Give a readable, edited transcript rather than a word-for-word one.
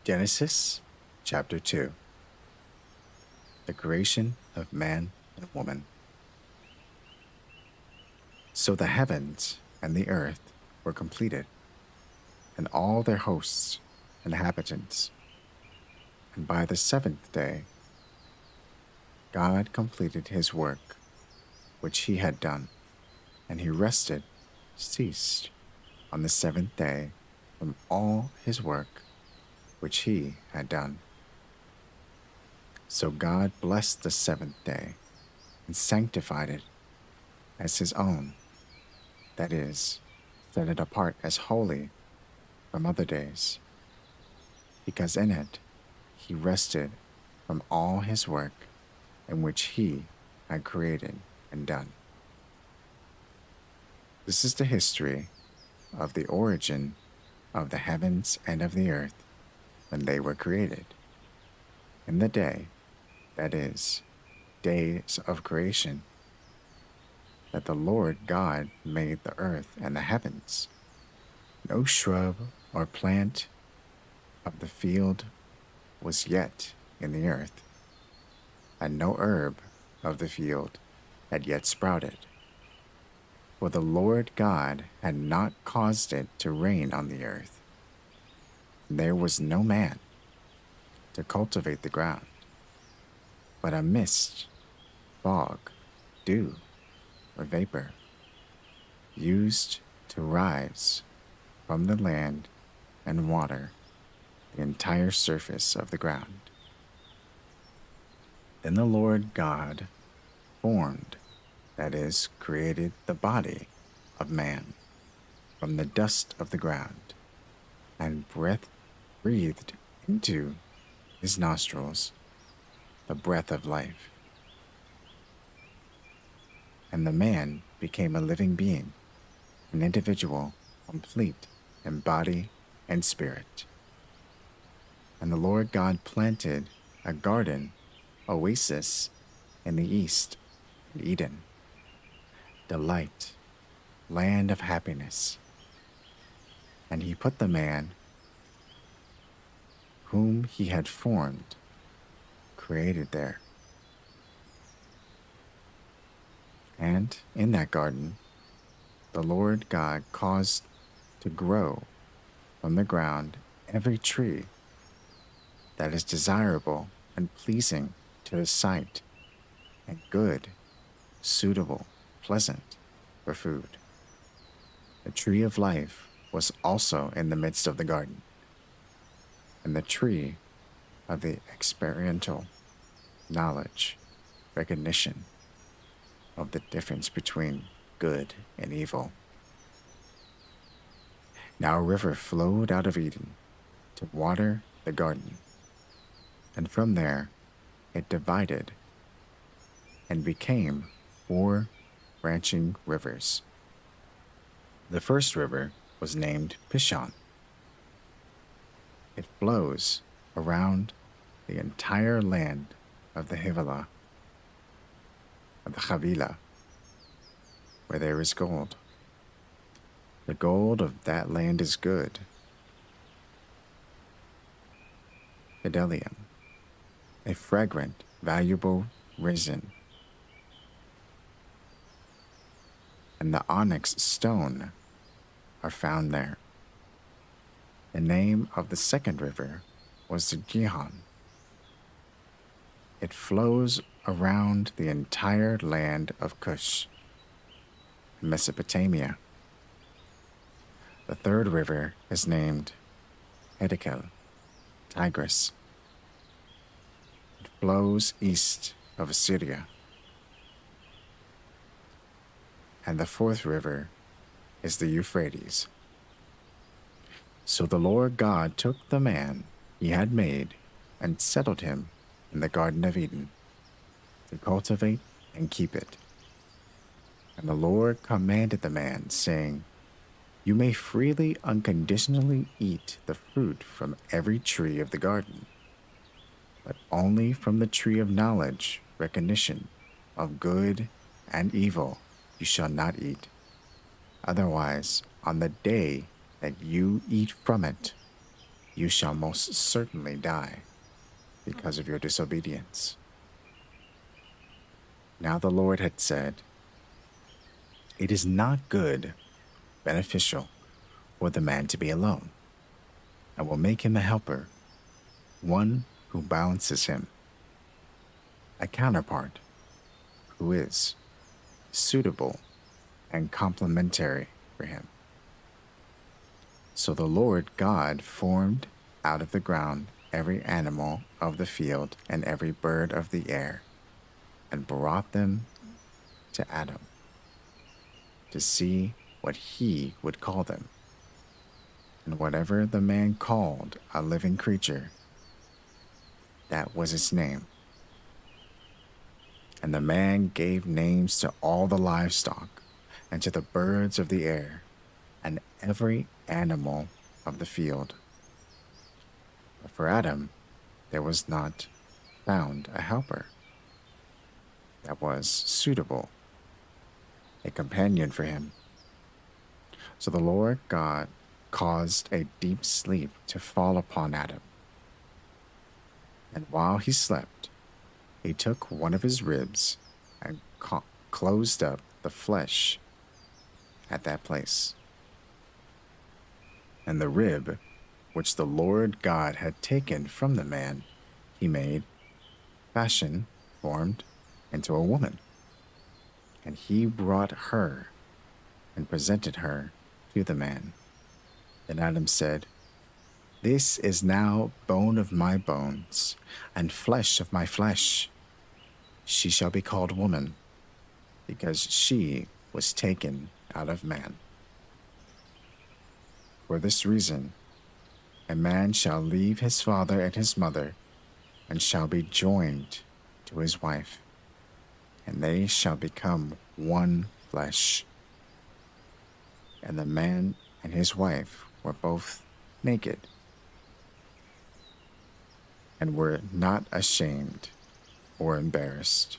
Genesis chapter 2. The creation of man and woman. So the heavens and the earth were completed, and all their hosts, inhabitants. And by the seventh day, God completed his work which he had done, and he rested, ceased on the seventh day from all his work which he had done. So God blessed the seventh day and sanctified it as his own, that is, set it apart as holy from other days, because in it he rested from all his work in which he had created and done. This is the history of the origin of the heavens and of the earth when they were created. In the day, that is, days of creation, that the Lord God made the earth and the heavens. No shrub or plant of the field was yet in the earth, and no herb of the field had yet sprouted. For the Lord God had not caused it to rain on the earth. There was no man to cultivate the ground, but a mist, fog, dew, or vapor, used to rise from the land and water the entire surface of the ground. Then the Lord God formed, that is, created the body of man from the dust of the ground, and breathed into his nostrils the breath of life. And the man became a living being, an individual, complete in body and spirit. And the Lord God planted a garden, oasis, in the east, in Eden, delight, land of happiness. And he put the man whom he had formed, created there. And in that garden, the Lord God caused to grow from the ground every tree that is desirable and pleasing to the sight, and good, suitable, pleasant for food. The tree of life was also in the midst of the garden, and the tree of the experiential knowledge, recognition of the difference between good and evil. Now a river flowed out of Eden to water the garden, and from there it divided and became 4 branching rivers. The first river was named Pishon. It flows around the entire land of the Havilah, of the Havilah, where there is gold. The gold of that land is good. Bdellium, a fragrant, valuable resin, and the onyx stone are found there. The name of the second river was the Gihon. It flows around the entire land of Cush, Mesopotamia. The third river is named Hiddekel, Tigris. It flows east of Assyria. And the fourth river is the Euphrates. So the Lord God took the man he had made and settled him in the Garden of Eden to cultivate and keep it. And the Lord commanded the man, saying, "You may freely, unconditionally eat the fruit from every tree of the garden, but only from the tree of knowledge, recognition of good and evil you shall not eat. Otherwise, on the day that you eat from it, you shall most certainly die because of your disobedience. Now the Lord had said, it is not good, beneficial for the man to be alone. I will make him a helper, one who balances him, a counterpart who is suitable and complementary for him. So the Lord God formed out of the ground every animal of the field and every bird of the air, and brought them to Adam to see what he would call them. And whatever the man called a living creature, that was its name. And the man gave names to all the livestock, and to the birds of the air, and every animal of the field. But for Adam, there was not found a helper that was suitable, a companion for him. So the Lord God caused a deep sleep to fall upon Adam. And while he slept, he took one of his ribs and closed up the flesh at that place. And the rib, which the Lord God had taken from the man, he made, formed into a woman. And he brought her and presented her to the man. Then Adam said, this is now bone of my bones and flesh of my flesh. She shall be called woman, because she was taken out of man. For this reason, a man shall leave his father and his mother, and shall be joined to his wife, and they shall become one flesh. And the man and his wife were both naked, and were not ashamed or embarrassed.